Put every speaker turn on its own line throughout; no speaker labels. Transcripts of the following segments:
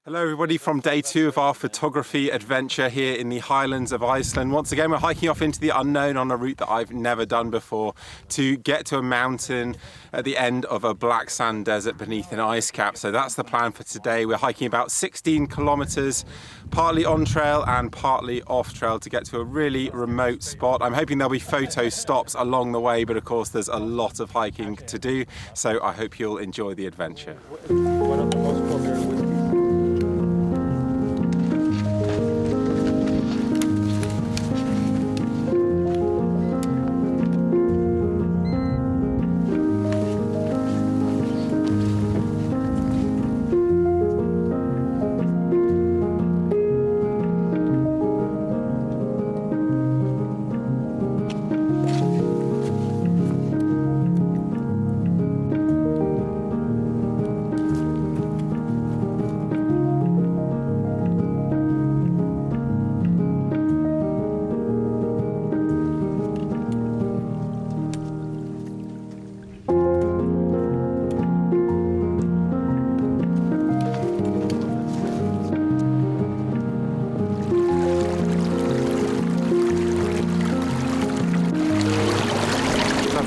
Hello everybody from day 2 of our photography adventure here in the Highlands of Iceland. Once again we're hiking off into the unknown on a route that I've never done before to get to a mountain at the end of a black sand desert beneath an ice cap. So that's the plan for today. We're hiking about 16 kilometers, partly on trail and partly off trail to get to a really remote spot. I'm hoping there'll be photo stops along the way, but of course there's a lot of hiking to do, so I hope you'll enjoy the adventure.
One of the most popular whiskeys.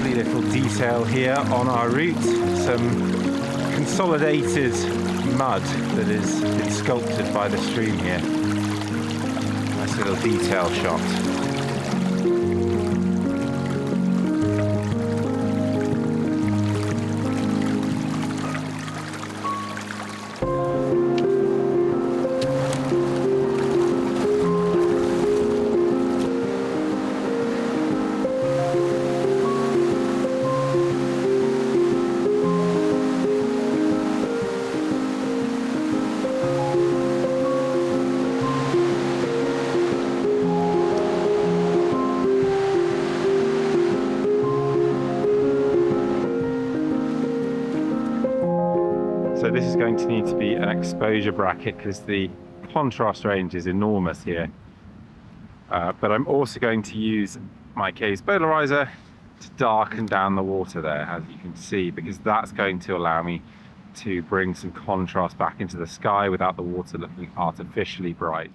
Little detail here on our route, some consolidated mud that has been sculpted by the stream here. Nice little detail shot. So this is going to need to be an exposure bracket because the contrast range is enormous here. But I'm also going to use my case polarizer to darken down the water there, as you can see, because that's going to allow me to bring some contrast back into the sky without the water looking artificially bright.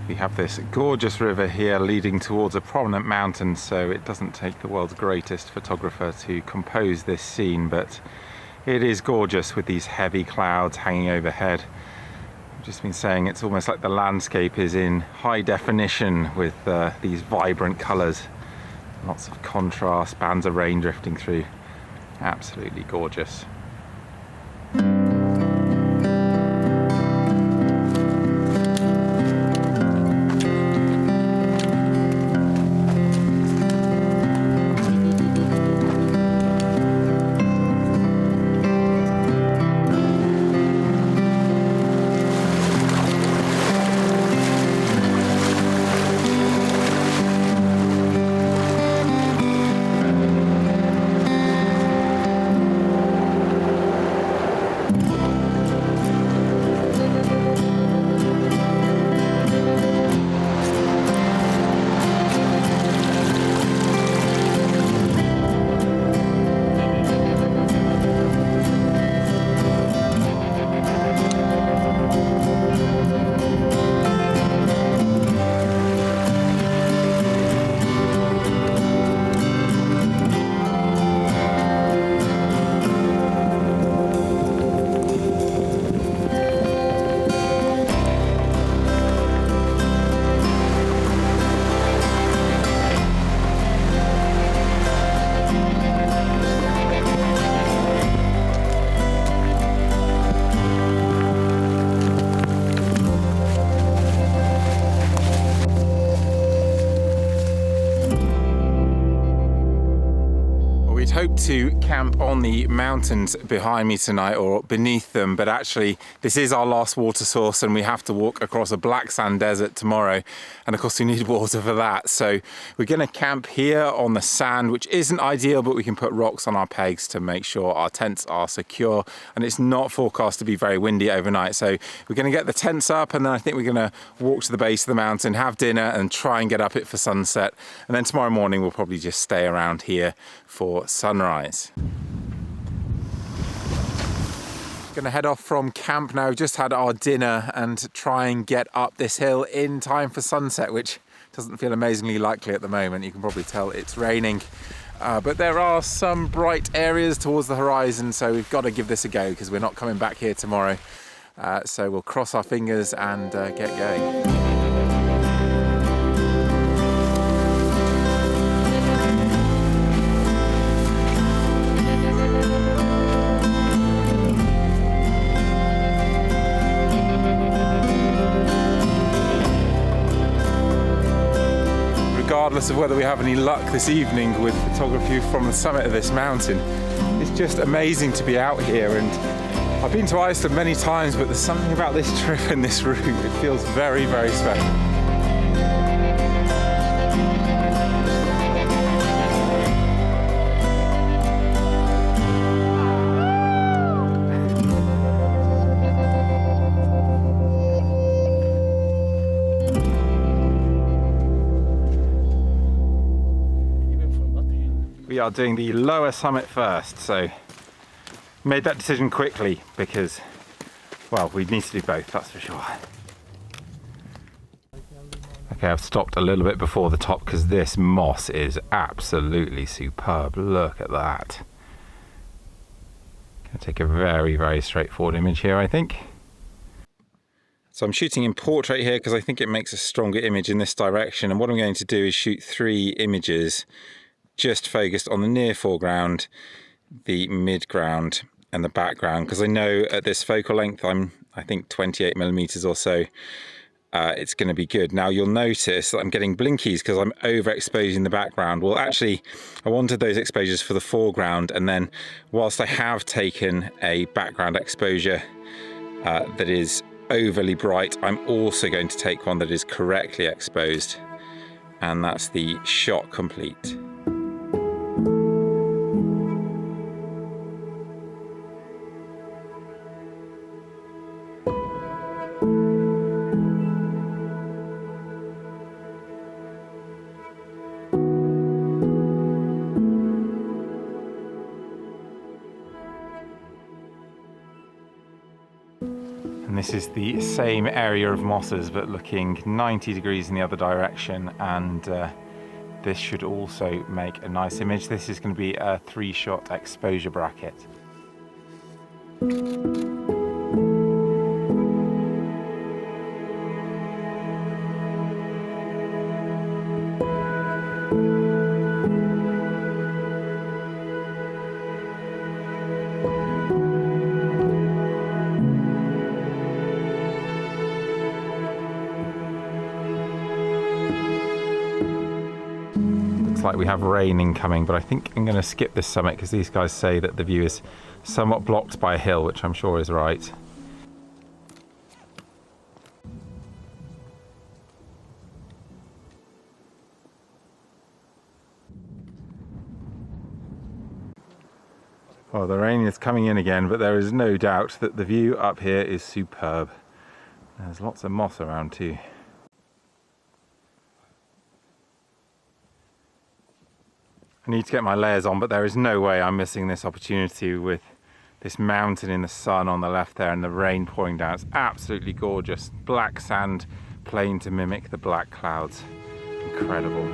We have this gorgeous river here leading towards a prominent mountain, so it doesn't take the world's greatest photographer to compose this scene, but it is gorgeous with these heavy clouds hanging overhead. I've just been saying it's almost like the landscape is in high definition with these vibrant colours. Lots of contrast, bands of rain drifting through. Absolutely gorgeous. We'd hoped to camp on the mountains behind me tonight or beneath them, but actually this is our last water source and we have to walk across a black sand desert tomorrow, and of course we need water for that. So we're going to camp here on the sand, which isn't ideal, but we can put rocks on our pegs to make sure our tents are secure, and it's not forecast to be very windy overnight. So we're going to get the tents up, and then I think we're going to walk to the base of the mountain, have dinner and try and get up it for sunset, and then tomorrow morning we'll probably just stay around here for sunrise. Going to head off from camp now. We've just had our dinner and try and get up this hill in time for sunset, which doesn't feel amazingly likely at the moment. You can probably tell it's raining, but there are some bright areas towards the horizon, so we've got to give this a go because we're not coming back here tomorrow. So we'll cross our fingers and get going. Regardless of whether we have any luck this evening with photography from the summit of this mountain, it's just amazing to be out here. And I've been to Iceland many times, but there's something about this trip and this route, it feels very, very special. We are doing the lower summit first, so made that decision quickly because, well, we need to do both, that's for sure. Okay, I've stopped a little bit before the top because this moss is absolutely superb. Look at that. Gonna take a very, very straightforward image here, I think. So I'm shooting in portrait here because I think it makes a stronger image in this direction, and what I'm going to do is shoot 3 images just focused on the near foreground, the midground and the background, because I know at this focal length, I think 28mm or so, it's going to be good. Now you'll notice that I'm getting blinkies because I'm overexposing the background. Well, actually I wanted those exposures for the foreground, and then whilst I have taken a background exposure that is overly bright, I'm also going to take one that is correctly exposed, and that's the shot complete. And this is the same area of mosses but looking 90 degrees in the other direction, and this should also make a nice image. This is going to be a 3-shot exposure bracket. Like we have rain incoming, but I think I'm going to skip this summit because these guys say that the view is somewhat blocked by a hill, which I'm sure is right. Oh, the rain is coming in again, but there is no doubt that the view up here is superb. There's lots of moss around too. I need to get my layers on, but there is no way I'm missing this opportunity with this mountain in the sun on the left there and the rain pouring down. It's absolutely gorgeous. Black sand plain to mimic the black clouds. Incredible.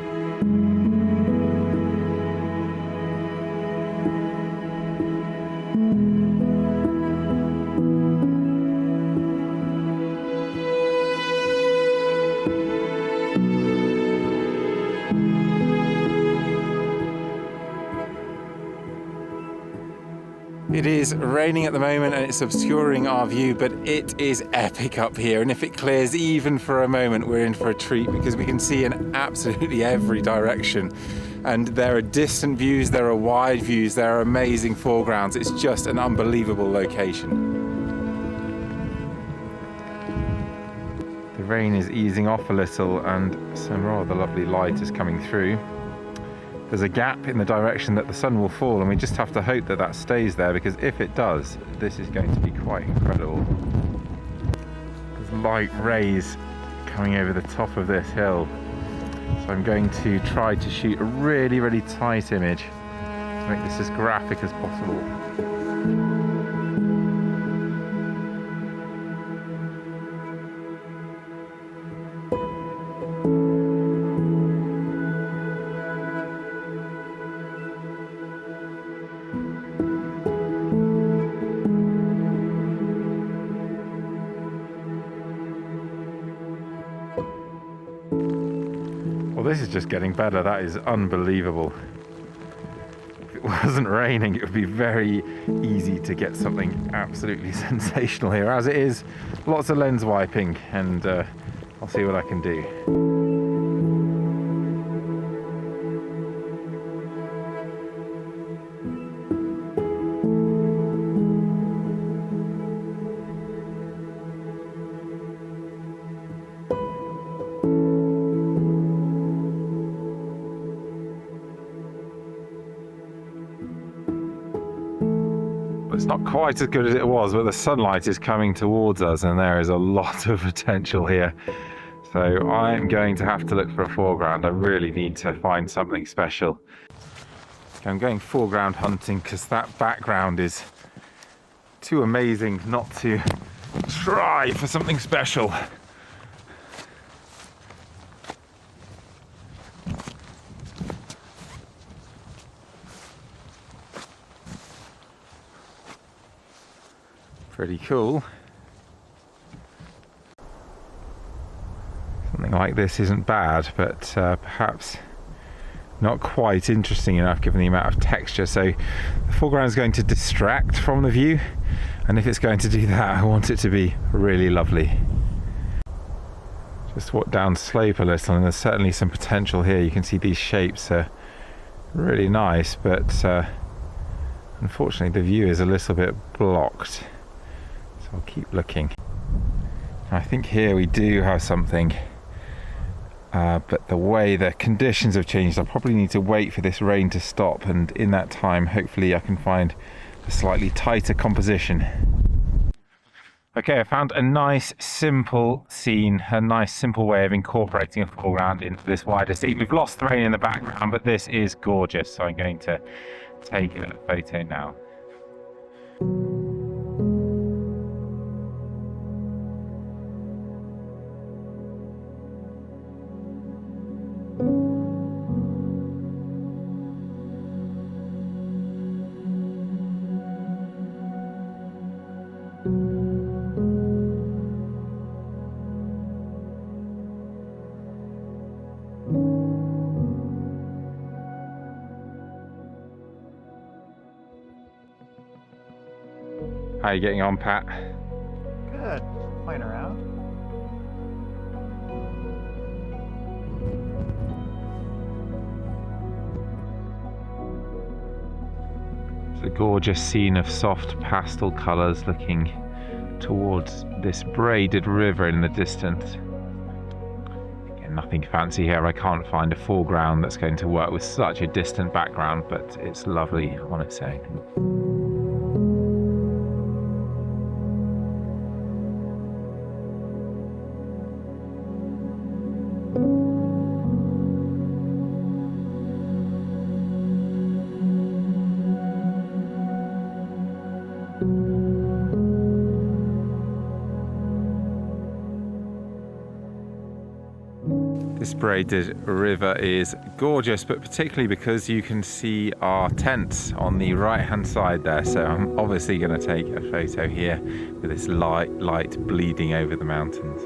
It is raining at the moment and it's obscuring our view, but it is epic up here, and if it clears even for a moment, we're in for a treat because we can see in absolutely every direction. And there are distant views, there are wide views, there are amazing foregrounds. It's just an unbelievable location. The rain is easing off a little and some rather lovely light is coming through. There's a gap in the direction that the sun will fall, and we just have to hope that that stays there, because if it does, this is going to be quite incredible. There's light rays coming over the top of this hill. So I'm going to try to shoot a really, really tight image to make this as graphic as possible. Well, this is just getting better. That is unbelievable. If it wasn't raining, it would be very easy to get something absolutely sensational here. As it is, lots of lens wiping, and I'll see what I can do. It's not quite as good as it was, but the sunlight is coming towards us and there is a lot of potential here. So I'm going to have to look for a foreground. I really need to find something special. I'm going foreground hunting because that background is too amazing not to try for something special. Pretty cool. Something like this isn't bad, but perhaps not quite interesting enough given the amount of texture. So the foreground is going to distract from the view, and if it's going to do that, I want it to be really lovely. Just walk down slope a little, and there's certainly some potential here. You can see these shapes are really nice, but unfortunately the view is a little bit blocked. So I'll keep looking. I think here we do have something, but the way the conditions have changed, I probably need to wait for this rain to stop, and in that time hopefully I can find a slightly tighter composition. Okay, I found a nice simple scene, a nice simple way of incorporating a foreground into this wider scene. We've lost the rain in the background, but this is gorgeous, so I'm going to take a photo now. How are you getting on, Pat?
Good. Playing around.
It's a gorgeous scene of soft pastel colours looking towards this braided river in the distance. Again, nothing fancy here. I can't find a foreground that's going to work with such a distant background, but it's lovely on its own. This braided river is gorgeous, but particularly because you can see our tents on the right hand side there. So I'm obviously going to take a photo here with this light bleeding over the mountains.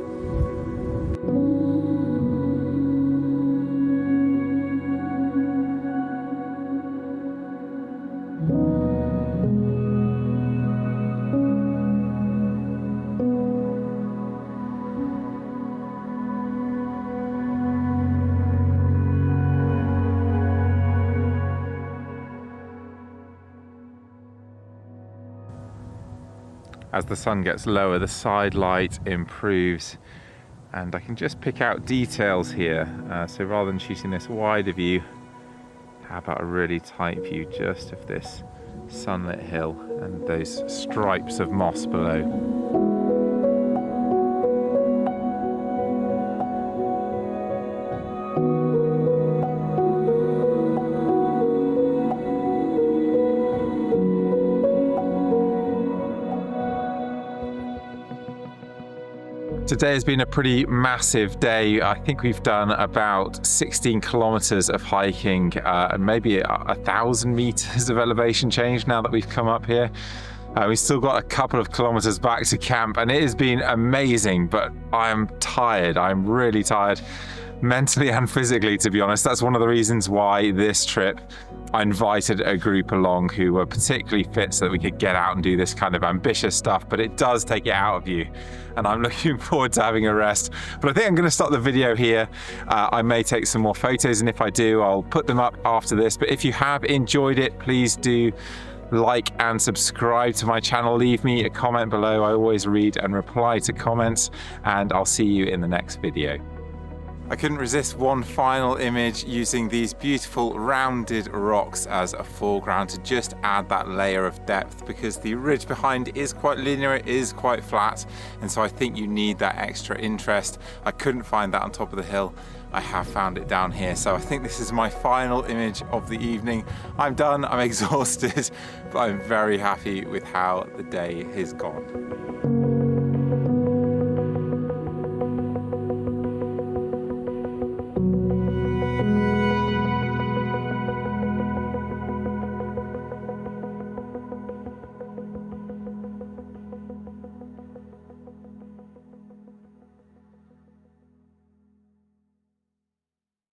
As the sun gets lower, the side light improves, and I can just pick out details here. So rather than shooting this wider view, how about a really tight view just of this sunlit hill and those stripes of moss below. Today has been a pretty massive day. I think we've done about 16 kilometers of hiking and maybe 1,000 meters of elevation change now that we've come up here. We've still got a couple of kilometers back to camp, and it has been amazing, but I'm tired. I'm really tired, mentally and physically, to be honest. That's one of the reasons why this trip I invited a group along who were particularly fit so that we could get out and do this kind of ambitious stuff, but it does take it out of you, and I'm looking forward to having a rest. But I think I'm going to stop the video here. I may take some more photos, and if I do, I'll put them up after this. But if you have enjoyed it, please do like and subscribe to my channel. Leave me a comment below. I always read and reply to comments, and I'll see you in the next video. I couldn't resist one final image using these beautiful rounded rocks as a foreground to just add that layer of depth, because the ridge behind is quite linear, it is quite flat, and so I think you need that extra interest. I couldn't find that on top of the hill. I have found it down here, so I think this is my final image of the evening. I'm done, I'm exhausted, but I'm very happy with how the day has gone.